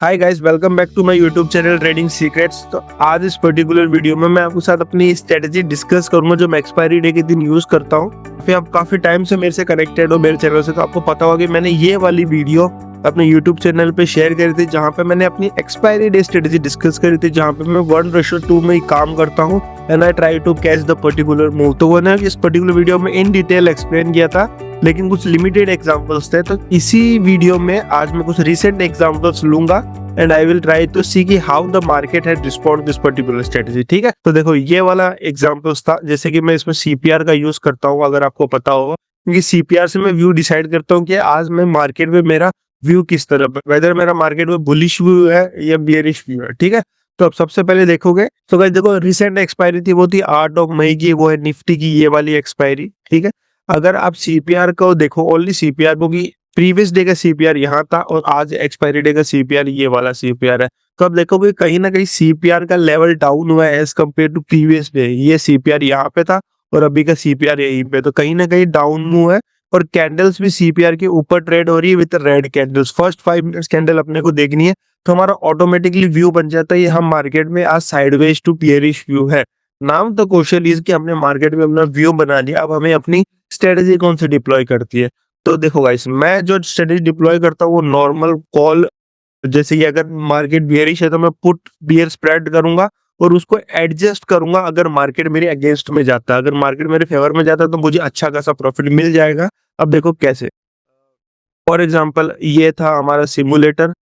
Hi guys, welcome back to my YouTube channel trading secrets. तो आज इस particular video में मैं आपके साथ अपनी स्ट्रेटजी डिस्कस करूंगा जो मैं एक्सपायरी डे के दिन यूज करता हूं। फिर आप काफी टाइम से मेरे से कनेक्टेड हो मेरे चैनल से, तो आपको पता होगा कि मैंने ये वाली वीडियो अपने यूट्यूब चैनल पे शेयर करी थी जहां पे मैंने अपनी एक्सपायरी डे स्ट्रेटजी डिस्कस करी थी, जहां पे मैं 1:2 में ही काम करता हूँ and I try to catch the particular move. तो वो ना इस पर्टिकुलर वीडियो में इन डिटेल एक्सप्लेन किया था, लेकिन कुछ लिमिटेड एग्जांपल्स थे। तो इसी वीडियो में आज मैं कुछ रिसेंट एग्जांपल्स लूंगा and I will try to see कि how the market had respond this particular strategy. ठीक है, तो देखो ये वाला एग्जांपल्स था, जैसे कि मैं इसमें सीपीआर का यूज करता हूँ, अगर आपको पता होगा, क्योंकि सीपीआर से मैं व्यू डिसाइड करता हूँ कि आज मैं मार्केट में मेरा व्यू किस तरफ है, वेदर मेरा मार्केट में बुलिश व्यू है या बियरिश व्यू है। ठीक है, तो अब सबसे पहले देखोगे तो गाइस देखो रिसेंट एक्सपायरी थी, वो थी 8 मई की, वो है निफ्टी की ये वाली एक्सपायरी। ठीक है, अगर आप सीपीआर को देखो, ओनली सीपीआर को, कि प्रीवियस डे का सीपीआर यहाँ था और आज एक्सपायरी डे का सीपीआर ये वाला सीपीआर है, तो अब देखोगे कहीं ना कहीं सीपीआर का लेवल डाउन हुआ है as compared to previous day. ये सीपीआर यहाँ पे था और अभी का सीपीआर यहीं पे, तो कहीं ना कहीं डाउन मूव है। और कैंडल्स भी सीपीआर के ऊपर ट्रेड हो रही है with red candles. First 5 minutes candle अपने को देखनी है, तो हमारा ऑटोमेटिकली व्यू बन जाता है ये हम मार्केट में आज साइडवेज टू बियरिश व्यू है। नाउ द क्वेश्चन इज कि हमने मार्केट में अपना व्यू बना लिया, अब हमें अपनी स्ट्रेटेजी कौन सी डिप्लॉय करती है। तो देखो गाइस, मैं जो स्ट्रेटेजी डिप्लॉय करता हूँ वो नॉर्मल कॉल, जैसे कि अगर मार्केट बियरिश है तो मैं पुट बियर स्प्रेड करूंगा और उसको एडजस्ट करूंगा अगर मार्केट मेरे अगेंस्ट में जाता है। अगर मार्केट मेरे फेवर में जाता है तो मुझे अच्छा खासा प्रॉफिट मिल जाएगा। अब देखो कैसे, फॉर एग्जांपल ये था हमारा सिमुलेटर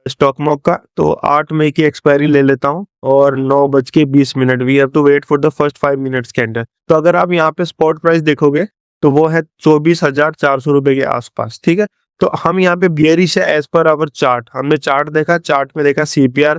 स्टॉक मॉक का, तो 8 मई की एक्सपायरी ले लेता हूँ और 9:20 we have to wait for the first 5 minutes candle. तो अगर आप यहाँ पे स्पॉट प्राइस देखोगे तो वो है 24,400 रुपए के आसपास। ठीक है, तो हम यहाँ पे बियरिश है एज पर आवर चार्ट। हमने चार्ट देखा, चार्ट में देखा सीपीआर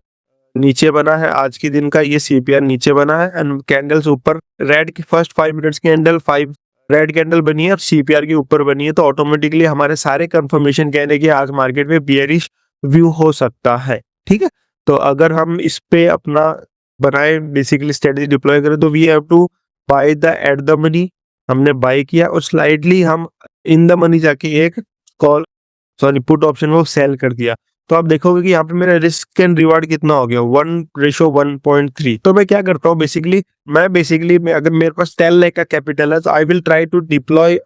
नीचे बना है, आज के दिन का ये सीपीआर नीचे बना है एंड कैंडल्स ऊपर, रेड की first 5 minutes candle 5 red candle बनी है और सीपीआर के ऊपर बनी है, तो ऑटोमेटिकली हमारे सारे कंफर्मेशन कह रहे हैं कि आज मार्केट में बियरिश व्यू हो सकता है। ठीक है, तो अगर हम इस पे अपना बनाए बेसिकली स्ट्रेटजी डिप्लॉय करें तो we have to buy the at the money. हमने बाय किया और स्लाइडली हम इन द मनी जाके एक कॉल पुट ऑप्शन वो सेल कर दिया। तो आप देखोगे कि यहाँ पे मेरा रिस्क एंड रिवार्ड कितना हो गया, 1:1.3। तो मैं क्या करता हूँ बेसिकली मैं अगर मेरे पास 10 लाख का कैपिटल है तो I will try to deploy,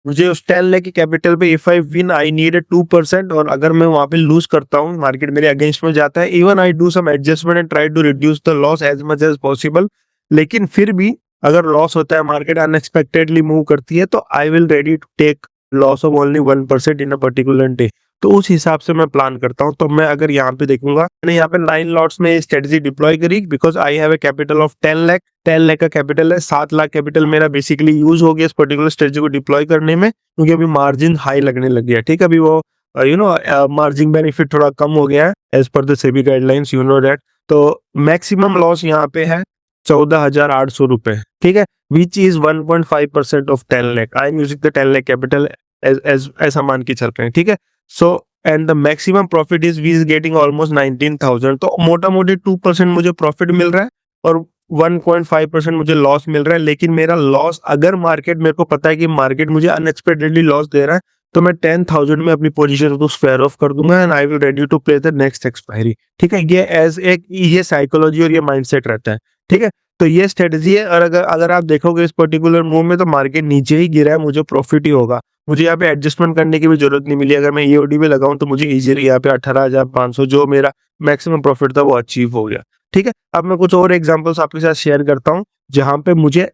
मुझे उस 10 लाख के कैपिटल पे if I win I need 2%, और अगर मैं वहां पे लूज करता हूँ, मार्केट मेरे अगेंस्ट में जाता है, even I do some adjustment and try to reduce the loss as much as possible. लेकिन फिर भी अगर लॉस होता है, मार्केट अनएक्सपेक्टेडली मूव करती है, तो I will ready to take loss of only 1% in a particular day. तो उस हिसाब से मैं प्लान करता हूँ। तो मैं अगर यहाँ पे देखूंगा, मैंने यहाँ पे 9 लॉट्स में स्ट्रेटजी डिप्लॉय करी because I have a capital of 10 lakh का कैपिटल है। 7 लाख कैपिटल मेरा बेसिकली यूज हो गया इस पर्टिकुलर स्ट्रेटजी को डिप्लॉय करने में, क्योंकि अभी मार्जिन हाई लगने लग गया। ठीक है, अभी वो मार्जिन बेनिफिट थोड़ा कम हो गया है as per the SEBI guidelines, you know that. तो मैक्सिमम लॉस यहाँ पे है 14,800 रुपए। ठीक है, which is 1.5% of 10 lakh. I am using the 10 lakh capital ऐसा मान के चल रहे हैं। ठीक है, so and the maximum profit is we is getting almost 19,000। तो मोटा मोटी 2% मुझे प्रॉफिट मिल रहा है और 1.5% मुझे लॉस मिल रहा है। लेकिन मेरा लॉस, अगर मार्केट, मेरे को पता है कि मार्केट मुझे अनएक्सपेक्टेडली लॉस दे रहा है, तो मैं 10,000 में अपनी पोजीशन को स्क्वायर ऑफ कर दूंगा and I will ready to play the next expiry. ठीक है, ये एज एक ये साइकोलॉजी और ये माइंडसेट रहता है। ठीक है, तो ये स्ट्रेटजी है। और अगर आप देखोगे इस पर्टिकुलर मूव में तो मार्केट नीचे ही गिरा है, मुझे प्रॉफिट ही होगा। मुझे यहाँ पे एडजस्टमेंट करने की भी जरूरत नहीं मिली। अगर मैं ईओडी पे लगाऊं तो मुझे इजीली यहाँ पे 18,500 जो मेरा मैक्सिमम प्रॉफिट था वो अचीव हो गया। ठीक है, अब मैं कुछ और एग्जांपल्स आपके साथ शेयर करता हूँ जहां पे मुझे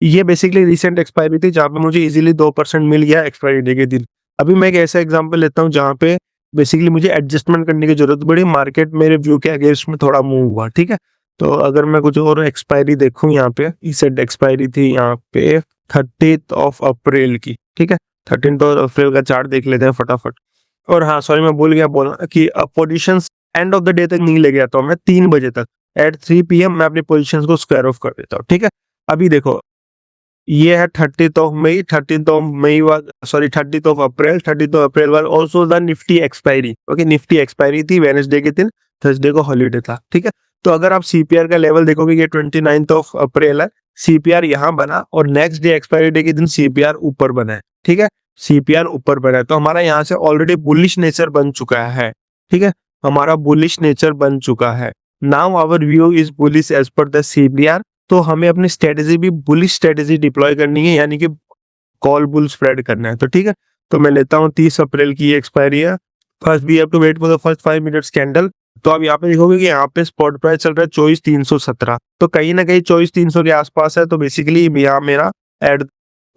ये बेसिकली रिसेंट एक्सपायरी थी जहां पे मुझे इजीली 2% मिल गया एक्सपायरी डे के दिन। अभी मैं एक ऐसा एग्जांपल लेता हूँ जहां पे बेसिकली मुझे एडजस्टमेंट करने की जरूरत पड़ी, मार्केट मेरे व्यू के अगेंस्ट में थोड़ा मूव हुआ। ठीक है, तो अगर मैं कुछ और एक्सपायरी देखूं, यहाँ पे रिसेंट एक्सपायरी थी यहाँ पे 30 अप्रैल की। ठीक है, 13 अप्रैल का चार्ट देख लेते हैं फटाफट। और हाँ सॉरी, मैं भूल गया बोलना कि positions end of the day तक नहीं ले गया था मैं, 3 बजे तक, एट 3 PM मैं अपनी पोजीशंस को स्क्वायर ऑफ कर देता हूँ। ठीक है, अभी देखो ये है 30 मई, 30 अप्रैल, 30 अप्रैल वाल also the Nifty expiry. Okay, Nifty expiry थी वेडनेसडे के दिन, थर्सडे को हॉलीडे था। ठीक है, तो अगर आप सीपीआर का लेवल देखोगे ये 29 अप्रैल है, सीपीआर यहाँ बना और नेक्स्ट डे एक्सपायरी डे के दिन सीपीआर ऊपर बना है। ठीक है, सीपीआर ऊपर बना है, तो हमारा यहाँ से ऑलरेडी बुलिश नेचर बन चुका है। ठीक है, हमारा बुलिश नेचर बन चुका है। Now our view is bullish as per the CBR. तो हमें अपनी स्ट्रेटेजी भी बुलिश स्ट्रेटेजी डिप्लॉय करनी है, यानी कि कॉल बुल स्प्रेड करना है। तो ठीक है, तो मैं लेता हूँ 30 अप्रैल की एक्सपायरी है। First we have to wait for the first 5 minutes candle. तो आप यहाँ पे देखोगे कि यहाँ पे स्पॉट प्राइस चल रहा है 24,317, तो कहीं ना कहीं 24,300 के आसपास है। तो बेसिकली यहाँ मेरा एड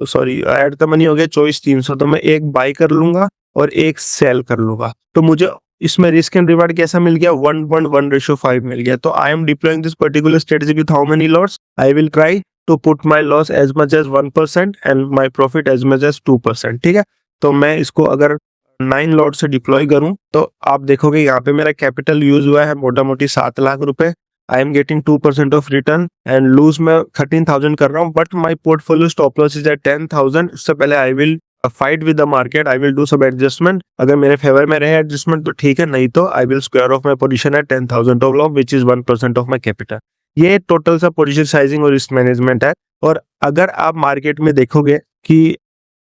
एड द मनी हो गया 24,300। तो मैं एक बाई कर लूंगा और एक सेल कर लूंगा। तो मुझे इसमें रिस्क एंड रिवार्ड कैसा मिल गया, 1.1:5 मिल गया। तो I am deploying this particular strategy with how many lots, I will try to put my loss as much as 1% and my profit as much as 2%। ठीक है, तो मैं इसको अगर 9 लॉट से डिप्लॉय करूं तो आप देखोगे यहाँ पे मेरा कैपिटल यूज हुआ है मोटा मोटी 7 लाख रुपए। I am getting 2% of return and lose मैं 13,000 कर रहा हूँ, but my portfolio stop loss is at 10,000। इससे पहले I will fight with the market, I will do some adjustment. अगर मेरे फेवर में रहे एडजस्टमेंट तो ठीक है, नहीं तो I will square off my position at 10,000 of loss which is 1% of my capital. ये टोटल सा पोजीशन साइजिंग और रिस्क मैनेजमेंट है। और अगर आप मार्केट में देखोगे कि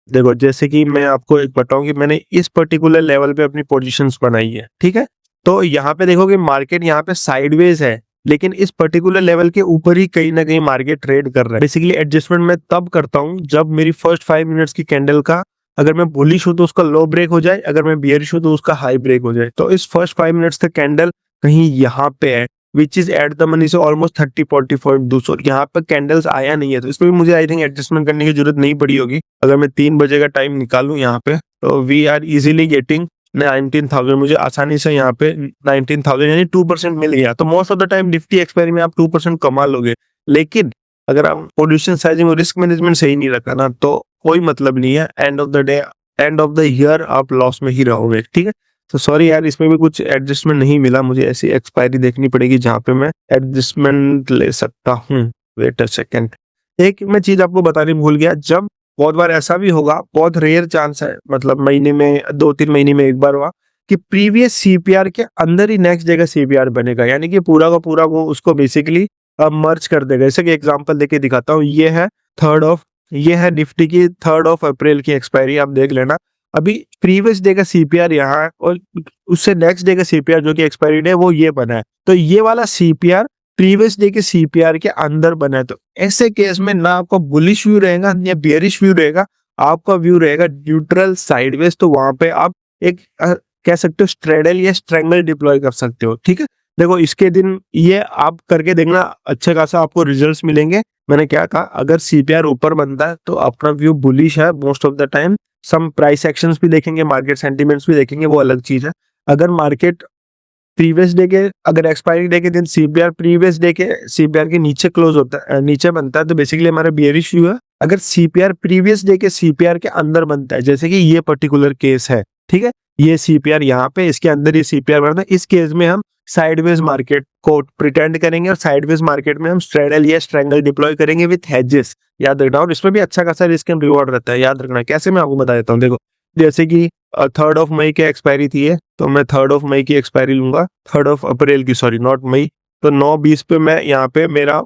देखो, जैसे कि मैं आपको एक बताऊं कि मैंने इस पर्टिकुलर लेवल पे अपनी पोजीशंस बनाई है, ठीक है, तो यहाँ पे देखोगे मार्केट यहाँ पे साइडवेज है, लेकिन इस पर्टिकुलर लेवल के ऊपर ही कहीं ना कहीं मार्केट ट्रेड कर रहा है। बेसिकली एडजस्टमेंट मैं तब करता हूँ जब मेरी फर्स्ट 5 मिनट्स की कैंडल का, अगर मैं बुलिश हूं तो उसका लो ब्रेक हो जाए, अगर मैं बियरिश हूं तो उसका हाई ब्रेक हो जाए। तो इस फर्स्ट 5 मिनट्स का कैंडल कहीं यहाँ पे है, which is eight the money से ऑलमोस्ट 30-40 यहाँ पे कैंडल्स आया नहीं है। तो इसमें भी मुझे आई थिंक एडजस्टमेंट करने की जरूरत नहीं पड़ी होगी। अगर मैं 3 बजे का टाइम निकालूं यहाँ पे, तो वी आर इजिली गेटिंग 19,000। मुझे आसानी से यहाँ पे 19,000 यानी 2% मिल गया। तो most of the time Nifty expiry में आप 2% कमा लोगे, लेकिन अगर आप पोजीशन साइजिंग और रिस्क मैनेजमेंट सही नहीं रखा ना, तो कोई मतलब नहीं है। End of the day, end of the year आप लॉस में ही रहोगे। ठीक है, तो सॉरी यार, इसमें भी कुछ एडजस्टमेंट नहीं मिला। मुझे ऐसी एक्सपायरी देखनी पड़ेगी जहां पे मैं एडजस्टमेंट ले सकता हूँ। वेट अ सेकेंड, एक मैं चीज आपको बतानी भूल गया। जब बहुत बार ऐसा भी होगा, बहुत रेयर चांस है, मतलब महीने में 2-3 महीने में एक बार हुआ कि प्रीवियस सीपीआर के अंदर ही नेक्स्ट डे का सीपीआर बनेगा, यानी कि पूरा का पूरा वो उसको बेसिकली मर्ज कर देगा। जैसे कि एग्जांपल देके दिखाता हूँ, ये है निफ्टी की 3 अप्रैल की एक्सपायरी, आप देख लेना। अभी प्रीवियस डे का सीपीआर यहाँ है और उससे नेक्स्ट डे का सीपीआर जो कि एक्सपायरी डे वो ये बना है। तो ये वाला सीपीआर प्रीवियस डे के सीपीआर के अंदर बना है। तो ऐसे केस में ना आपका बुलिश व्यू रहेगा या बियरिश व्यू रहेगा, आपका व्यू रहेगा न्यूट्रल साइडवेज। तो वहां पे आप एक कह सकते हो स्ट्रेडल या स्ट्रेंगल डिप्लॉय कर सकते हो। ठीक है, देखो इसके दिन ये आप करके देखना, अच्छे खासा आपको रिजल्ट्स मिलेंगे। मैंने क्या कहा, अगर सीपीआर ऊपर बनता है तो अपना व्यू बुलिश है most of the time. Some price actions भी देखेंगे, मार्केट सेंटिमेंट्स भी देखेंगे, वो अलग चीज है। अगर मार्केट प्रीवियस डे के, अगर एक्सपायरी डे के दिन सीपीआर प्रीवियस डे के सीपीआर के नीचे क्लोज होता है, नीचे बनता है, तो बेसिकली हमारा बियरिश व्यू है। अगर सीपीआर प्रीवियस डे के सीपीआर के अंदर बनता है, जैसे कि ये पर्टिकुलर केस है, ठीक है, ये सीपीआर यहाँ पे इसके अंदर ये सीपीआर बनता है, इस केस में हम साइडवेज मार्केट को प्रिटेंड करेंगे और साइडवेज मार्केट में हम स्ट्रेडल या स्ट्रेंगल डिप्लॉय करेंगे विथ हेजेस। याद रखना, और इसमें भी अच्छा खासा रिस्क एंड रिवॉर्ड रहता है। याद रखना कैसे, मैं आपको बता देता हूँ। देखो, जैसे कि 3 मई की एक्सपायरी थी है, तो मैं 3 मई की एक्सपायरी लूंगा, 3 अप्रैल की, सॉरी नॉट मई। तो 9:20 पे मैं यहाँ पे मेरा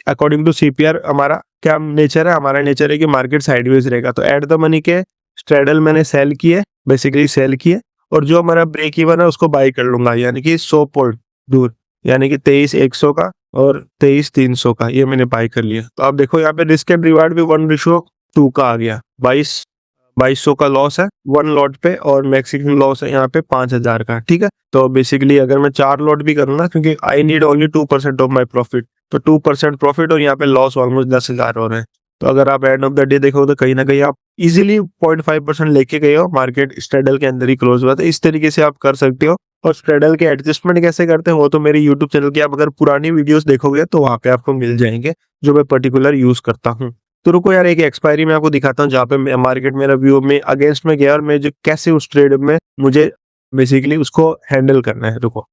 अकॉर्डिंग टू सीपीआर हमारा क्या नेचर है, हमारा नेचर है कि मार्केट साइडवेज रहेगा। तो एट द मनी के स्ट्रेडल मैंने सेल किए, बेसिकली सेल किए, और जो हमारा ब्रेक इवन है उसको बाई कर लूंगा, यानी कि 100 पॉइंट दूर, यानी कि 23,100 का और 23,300 का, ये मैंने बाई कर लिया। तो आप देखो यहाँ पे रिस्क एंड रिवार्ड भी 1:2 का आ गया। 2200 का लॉस है 1 लॉट पे, और मैक्सिमम लॉस है यहाँ पे 5,000 का। ठीक है, तो बेसिकली अगर मैं 4 लॉट भी करूँ ना, क्योंकि I need only 2% of my profit, तो 2% प्रॉफिट, और यहाँ पे लॉस ऑलमोस्ट 10,000 हो रहे हैं। तो अगर आप एंड ऑफ द डे देखो तो कहीं ना कहीं आप इजीली 0.5% लेके गए हो, मार्केट स्ट्रेडल के अंदर ही क्लोज हुआ था। इस तरीके से आप कर सकते हो। और स्ट्रेडल के एडजस्टमेंट कैसे करते हैं वो तो मेरे यूट्यूब चैनल की आप अगर पुरानी वीडियोस देखोगे तो वहां पे आपको मिल जाएंगे, जो मैं पर्टिकुलर यूज करता हूँ। तो रुको यार, एक एक्सपायरी में आपको दिखाता हूँ जहाँ पे मार्केट मेरा व्यू में अगेंस्ट में गया, और मैं जो कैसे उस ट्रेड में मुझे बेसिकली उसको हैंडल करना है। रुको,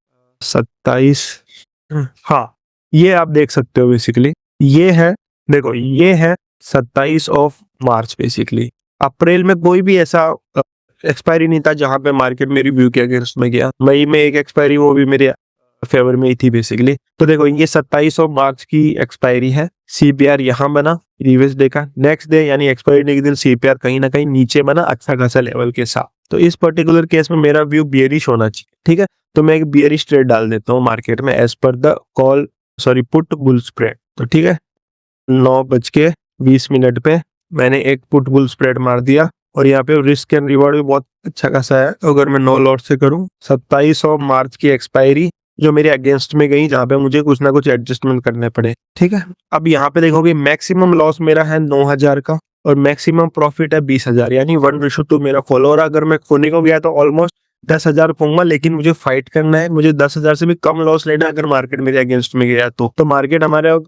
27, हाँ, ये आप देख सकते हो। बेसिकली ये है, देखो ये है 27 मार्च। बेसिकली अप्रैल में कोई भी ऐसा एक्सपायरी नहीं था जहां पे मार्केट मेरी व्यू के अगेंस्ट में गया। मई में एक एक्सपायरी, वो भी मेरे फेवर में ही थी बेसिकली। तो देखो ये 27 मार्च की एक्सपायरी है, सीपीआर यहाँ बना प्रीवियस डे का, नेक्स्ट डे यानी एक्सपायरी डे के दिन सीपीआर कहीं ना कहीं नीचे बना अच्छा खासा लेवल के साथ। तो इस पर्टिकुलर केस में मेरा व्यू बियरिश होना चाहिए, ठीक है। तो मैं एक बियरिश ट्रेड डाल देता हूँ मार्केट में as per the call put bull spread. तो ठीक है, 9:20 पे मैंने एक पुट बुल स्प्रेड मार दिया और यहाँ पे रिस्क एंड रिवॉर्ड भी बहुत अच्छा खासा है। अगर मैं 9 लॉट से करूँ, 27 मार्च की एक्सपायरी जो मेरे अगेंस्ट में गई, जहाँ पे मुझे कुछ ना कुछ एडजस्टमेंट करने पड़े, ठीक है। अब यहाँ पे देखोगे मैक्सिमम लॉस मेरा है 9,000 का और मैक्सिमम प्रॉफिट है 20,000, यानी 1:2 मेरा फॉलो। और अगर मैं खोने को गया तो ऑलमोस्ट 10,000 खोऊंगा, लेकिन मुझे फाइट करना है, मुझे 10,000 से भी कम लॉस लेना है अगर मार्केट मेरे अगेंस्ट में गया तो मार्केट हमारे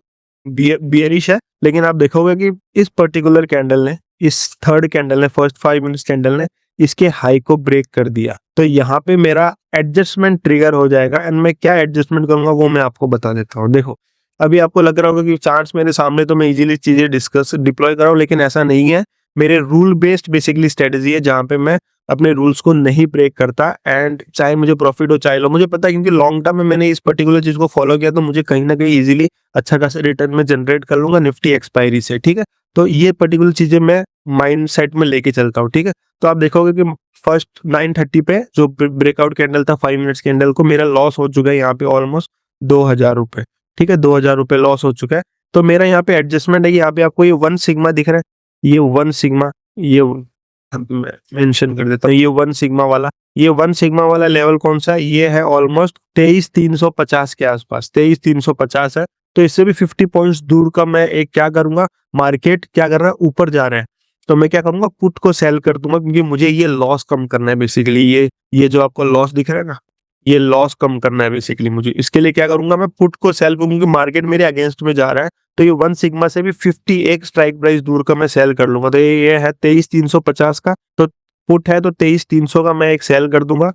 बियरिश है। लेकिन आप देखोगे कि इस पर्टिकुलर कैंडल ने, इस थर्ड कैंडल ने, फर्स्ट 5 मिनट्स कैंडल ने इसके हाई को ब्रेक कर दिया। तो यहाँ पे मेरा एडजस्टमेंट ट्रिगर हो जाएगा एंड मैं क्या एडजस्टमेंट करूंगा वो मैं आपको बता देता हूँ। देखो अभी आपको लग रहा होगा कि चार्ट्स मेरे सामने तो मैं इजीली चीजें डिप्लॉय कर रहा हूँ, लेकिन ऐसा नहीं है। मेरे रूल बेस्ड बेसिकली स्ट्रेटेजी है, जहाँ पे मैं अपने रूल्स को नहीं ब्रेक करता एंड चाहे मुझे प्रॉफिट हो चाहे लो, मुझे पता है क्योंकि लॉन्ग टर्म में मैंने इस पर्टिकुलर चीज को फॉलो किया, तो मुझे कहीं ना कहीं इजीली अच्छा खासा रिटर्न में जनरेट कर लूंगा निफ्टी एक्सपायरी से, ठीक है। तो ये पर्टिकुलर चीजें मैं माइंड सेट में लेके चलता हूँ, ठीक है। तो आप देखोगे कि फर्स्ट 9:30 पे जो ब्रेकआउट कैंडल था 5 मिनट्स कैंडल को, मेरा लॉस हो चुका है यहाँ पे ऑलमोस्ट 2,000 रुपए, ठीक है। 2,000 रुपए लॉस हो चुका है। तो मेरा यहाँ पे एडजस्टमेंट है, यहाँ पे आपको ये 1 सिग्मा दिख रहा है, ये 1 सिग्मा, ये मेंशन कर देता हूँ, ये 1 सिग्मा वाला लेवल कौन सा है, ये है ऑलमोस्ट 23,350 के आसपास, 23,350 है। तो इससे भी 50 पॉइंट्स दूर का मैं एक क्या करूंगा, मार्केट क्या कर रहा है, ऊपर जा रहा है, तो मैं क्या करूंगा, पुट को सेल कर दूंगा, क्योंकि मुझे ये लॉस कम करना है बेसिकली। ये जो आपको लॉस दिख रहा है ना, ये लॉस कम करना है बेसिकली मुझे। इसके लिए क्या करूंगा, मैं पुट को सेल करूंगा, क्योंकि मार्केट मेरे अगेंस्ट में जा रहा है। तो ये 1 सिग्मा से भी 51 स्ट्राइक प्राइस दूर का मैं सेल कर लूंगा। तो ये है 23,350 का, तो पुट है तो 23,300 का मैं एक सेल कर दूंगा।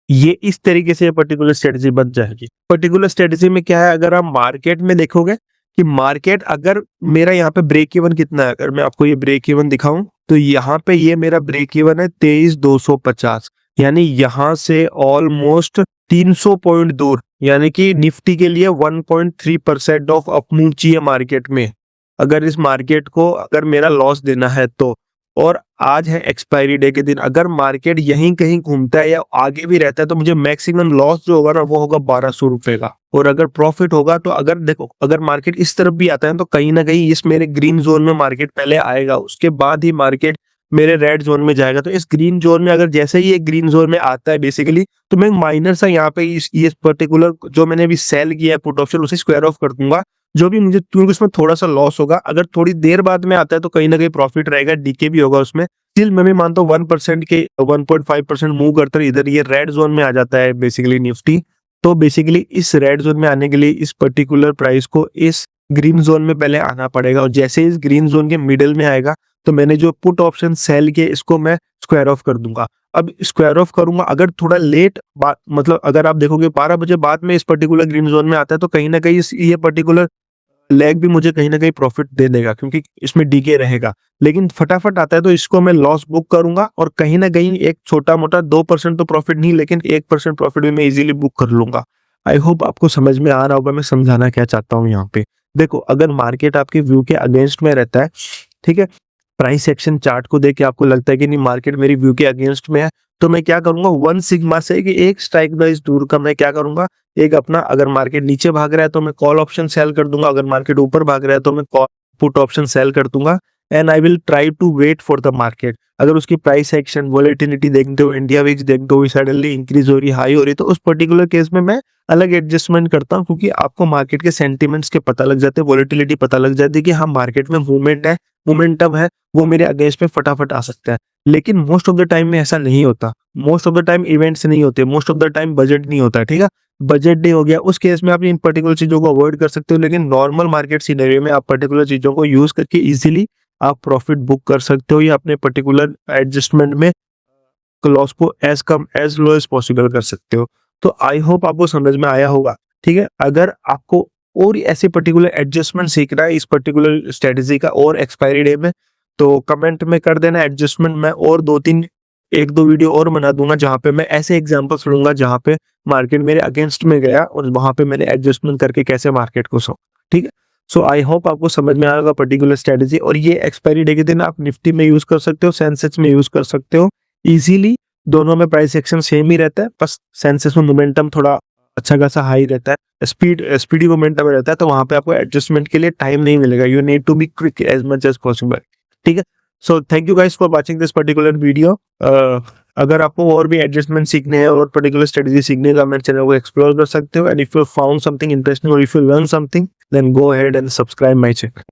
ये इस तरीके से पर्टिकुलर स्ट्रेटजी बन जाएगी। पर्टिकुलर स्ट्रेटजी में क्या है, अगर आप मार्केट में देखोगे कि मार्केट अगर मेरा यहाँ पे ब्रेक इवन कितना है, अगर मैं आपको ये ब्रेक इवन दिखाऊं तो यहाँ पे ये मेरा ब्रेक इवन है 23,250, यानी यहाँ से ऑलमोस्ट 300 पॉइंट दूर, यानी कि निफ्टी के लिए 1.3% ऑफ अपमूव चाहिए मार्केट में, अगर इस मार्केट को अगर मेरा लॉस देना है तो। और आज है एक्सपायरी डे के दिन, अगर मार्केट यहीं कहीं घूमता है या आगे भी रहता है तो मुझे मैक्सिमम लॉस जो होगा ना वो होगा 1,200 रुपए का। और अगर प्रॉफिट होगा तो अगर देखो, अगर मार्केट इस तरफ भी आता है तो कहीं ना कहीं इस मेरे ग्रीन जोन में मार्केट पहले आएगा, उसके बाद ही मार्केट मेरे रेड जोन में जाएगा। तो इस ग्रीन जोन में अगर जैसे ही ये ग्रीन जोन में आता है बेसिकली, तो मैं माइनर सा यहाँ पे इस पर्टिकुलर जो मैंने अभी सेल किया है पुट ऑप्शन, उसे स्क्वायर ऑफ कर दूंगा, जो भी मुझे, क्योंकि उसमें थोड़ा सा लॉस होगा। अगर थोड़ी देर बाद में आता है तो कहीं ना कहीं प्रॉफिट रहेगा, डीके भी होगा उसमें। स्टिल मैं भी मानता हूँ 1% के 1.5% मूव करते हैं, इधर ये रेड जोन में आ जाता है बेसिकली निफ्टी। तो बेसिकली इस रेड जोन में आने के लिए इस पर्टिकुलर प्राइस को इस ग्रीन जोन में पहले आना पड़ेगा, और जैसे इस ग्रीन जोन के मिडिल में आएगा तो मैंने जो पुट ऑप्शन सेल किए इसको मैं स्क्वायर ऑफ कर दूंगा। अब स्क्वायर ऑफ करूंगा, अगर थोड़ा लेट मतलब अगर आप देखोगे 12 बजे बाद में इस पर्टिकुलर ग्रीन जोन में आता है तो कहीं ना कहीं ये पर्टिकुलर लेग भी मुझे कहीं ना कहीं प्रॉफिट दे देगा, क्योंकि इसमें डीके रहेगा। लेकिन फटाफट आता है तो इसको मैं लॉस बुक करूंगा, और कहीं ना कहीं एक छोटा मोटा 2% तो प्रॉफिट नहीं, लेकिन 1% प्रॉफिट भी मैं इजीली बुक कर लूंगा। आई होप आपको समझ में आ रहा होगा मैं समझाना क्या चाहता हूँ यहाँ पे। देखो अगर मार्केट आपके व्यू के अगेंस्ट में रहता है, ठीक है, प्राइस एक्शन चार्ट को देख के आपको लगता है कि नहीं मार्केट मेरी व्यू के अगेंस्ट में है, तो मैं क्या करूंगा, 1 सिग्मा से कि एक स्ट्राइक प्राइस दूर का मैं क्या करूंगा, एक अपना, अगर मार्केट नीचे भाग रहा है तो मैं कॉल ऑप्शन सेल कर दूंगा, अगर मार्केट ऊपर भाग रहा है तो मैं पुट ऑप्शन सेल कर दूंगा। And I will try to wait for the market. अगर उसकी प्राइस एक्शन वॉलेटिलिटी देखते हो, इंडिया विक्स देखते हो सडनली इंक्रीज हो रही, हाई हो रही, तो उस पर्टिकुलर केस में मैं अलग एडजस्टमेंट करता हूँ, क्योंकि आपको मार्केट के सेंटिमेंट्स के पता लग जाते हैं, वॉलेटिलिटी पता लग जाती है कि हाँ मार्केट में मूवमेंट है, मोमेंटम है, वो मेरे अगेंस्ट में फटाफट आ सकता है। लेकिन मोस्ट ऑफ द टाइम में ऐसा नहीं होता, most of the time events नहीं होते, most of the time budget नहीं होता, ठीक है। बजट डे हो गया, उस केस में आप इन पर्टिकुलर चीजों को अवॉइड कर सकते हो, लेकिन नॉर्मल मार्केट सिनेरियो में आप पर्टिकुलर चीजों को यूज करके इजीली आप प्रॉफिट बुक कर सकते हो, या अपने पर्टिकुलर एडजस्टमेंट में लॉस को एज कम एज लो एज पॉसिबल कर सकते हो। तो आई होप आपको समझ में आया होगा, ठीक है। अगर आपको और ऐसे पर्टिकुलर एडजस्टमेंट सीखना है इस पर्टिकुलर स्ट्रेटेजी का और एक्सपायरी डे में, तो कमेंट में कर देना एडजस्टमेंट, मैं और 2-3 एक दो वीडियो और बना दूंगा जहाँ पे मैं ऐसे एग्जांपल्स लूंगा जहाँ पे मार्केट मेरे अगेंस्ट में गया और वहां पे मैंने एडजस्टमेंट करके कैसे मार्केट को सो, ठीक है। सो आई होप आपको समझ में आएगा पर्टिकुलर स्ट्रेटेजी। और ये एक्सपायरी डे के दिन आप निफ्टी में यूज कर सकते हो, सेंसेक्स में यूज कर सकते हो इजीली। दोनों में प्राइस एक्शन सेम ही रहता है, बस सेंसेक्स में मोमेंटम थोड़ा अच्छा खासा हाई रहता है, स्पीडी मोमेंटम रहता है, तो वहां पे आपको एडजस्टमेंट के लिए टाइम नहीं मिलेगा। You need to be quick as much as possible, ठीक है। So thank you guys for watching this particular video. अगर आपको और भी एडजस्टमेंट सीखने हैं और पर्टिकुलर स्ट्रेटेजी सीखने का, मेरे चैनल को एक्सप्लोर कर सकते हो। And if you found something interesting और if you learn something, then go ahead and subscribe my channel.